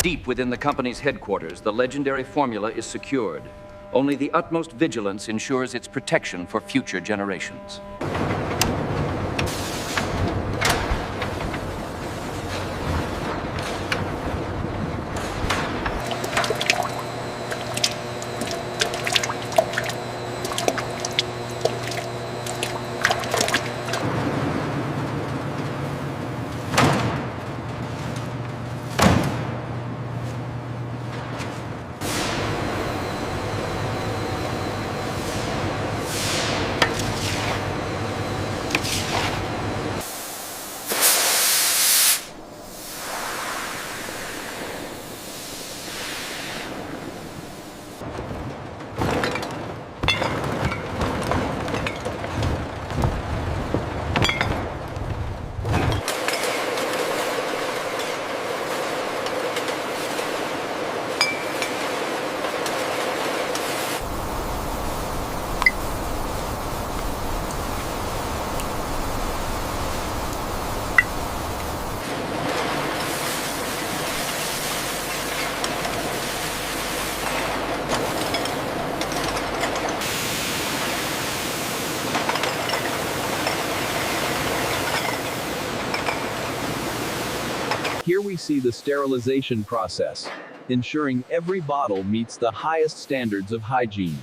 Deep within the company's headquarters, the legendary formula is secured. Only the utmost vigilance ensures its protection for future generations. Here we see the sterilization process, ensuring every bottle meets the highest standards of hygiene.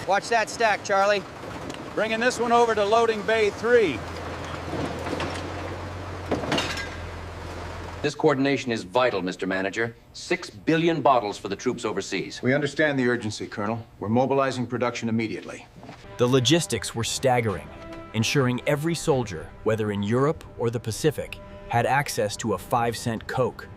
Watch that stack, Charlie. Bringing this one over to loading bay 3. This coordination is vital, Mr. Manager. 6 billion bottles for the troops overseas. We understand the urgency, Colonel. We're mobilizing production immediately. The logistics were staggering, ensuring every soldier, whether in Europe or the Pacific, had access to a 5-cent Coke.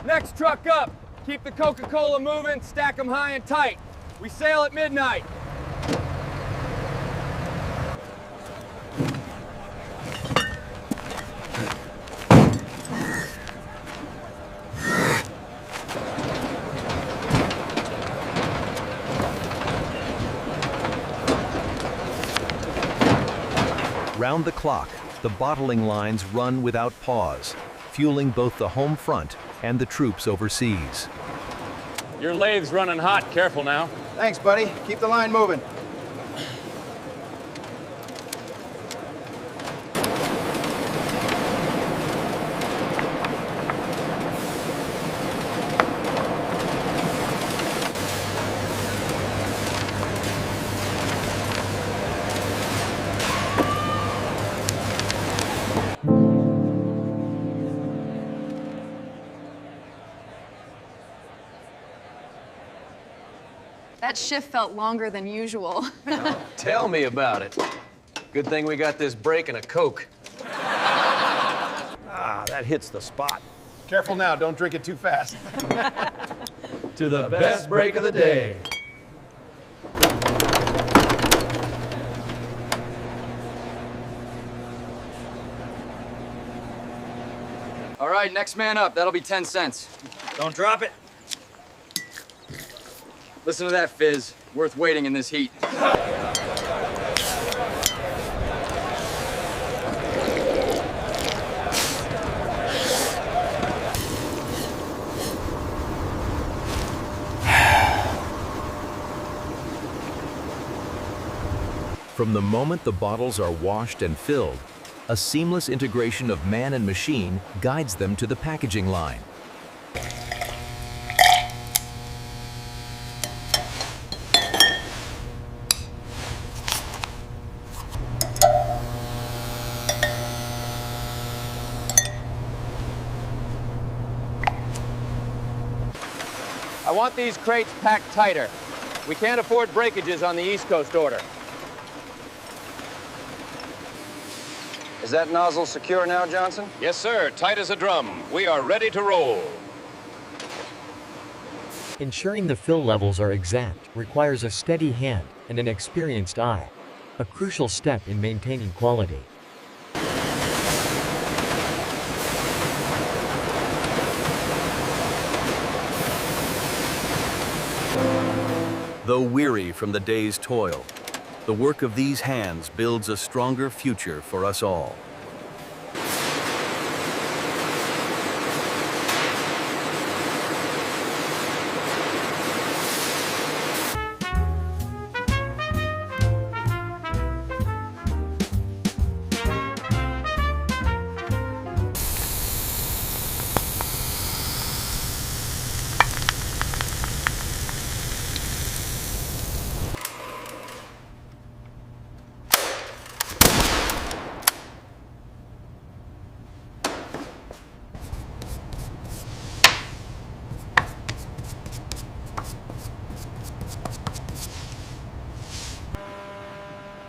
Next truck up. Keep the Coca-Cola moving, stack them high and tight. We sail at midnight. Round the clock, the bottling lines run without pause, fueling both the home front and the troops overseas. Your lathe's running hot. Careful now. Thanks, buddy. Keep the line moving. that shift felt longer than usual. Tell me about it. Good thing we got this break and a Coke. Ah, that hits the spot. Careful now, don't drink it too fast. To the best break of the day. All right, next man up. That'll be 10 cents. Don't drop it. Listen to that fizz. Worth waiting in this heat. From the moment the bottles are washed and filled, a seamless integration of man and machine guides them to the packaging line. I want these crates packed tighter. We can't afford breakages on the East Coast order. Is that nozzle secure now, Johnson? Yes, sir. Tight as a drum. We are ready to roll. Ensuring the fill levels are exact requires a steady hand and an experienced eye, a crucial step in maintaining quality. Though weary from the day's toil, the work of these hands builds a stronger future for us all.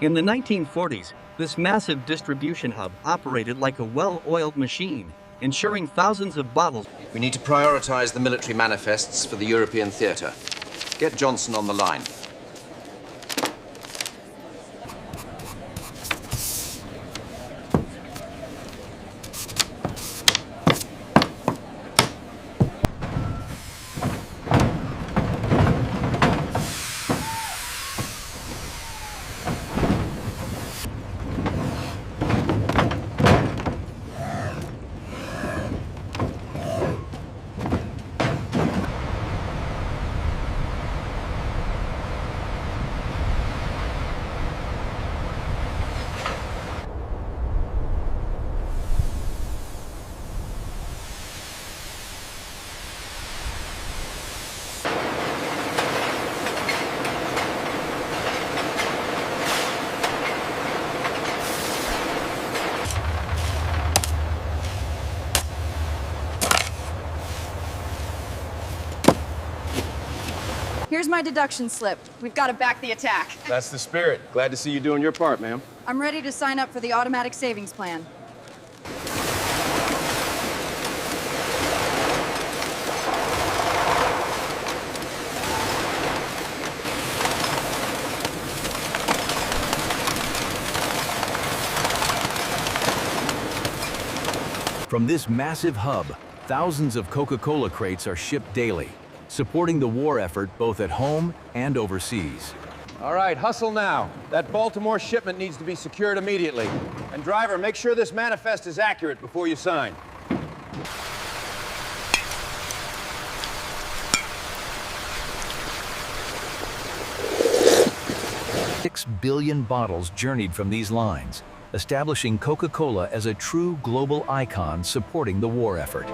In the 1940s, this massive distribution hub operated like a well-oiled machine, ensuring thousands of bottles. We need to prioritize the military manifests for the European theater. Get Johnson on the line. Here's my deduction slip. We've got to back the attack. That's the spirit. Glad to see you doing your part, ma'am. I'm ready to sign up for the automatic savings plan. From this massive hub, thousands of Coca-Cola crates are shipped daily, supporting the war effort both at home and overseas. All right, hustle now. That Baltimore shipment needs to be secured immediately. And driver, make sure this manifest is accurate before you sign. Six billion bottles journeyed from these lines, establishing Coca-Cola as a true global icon supporting the war effort.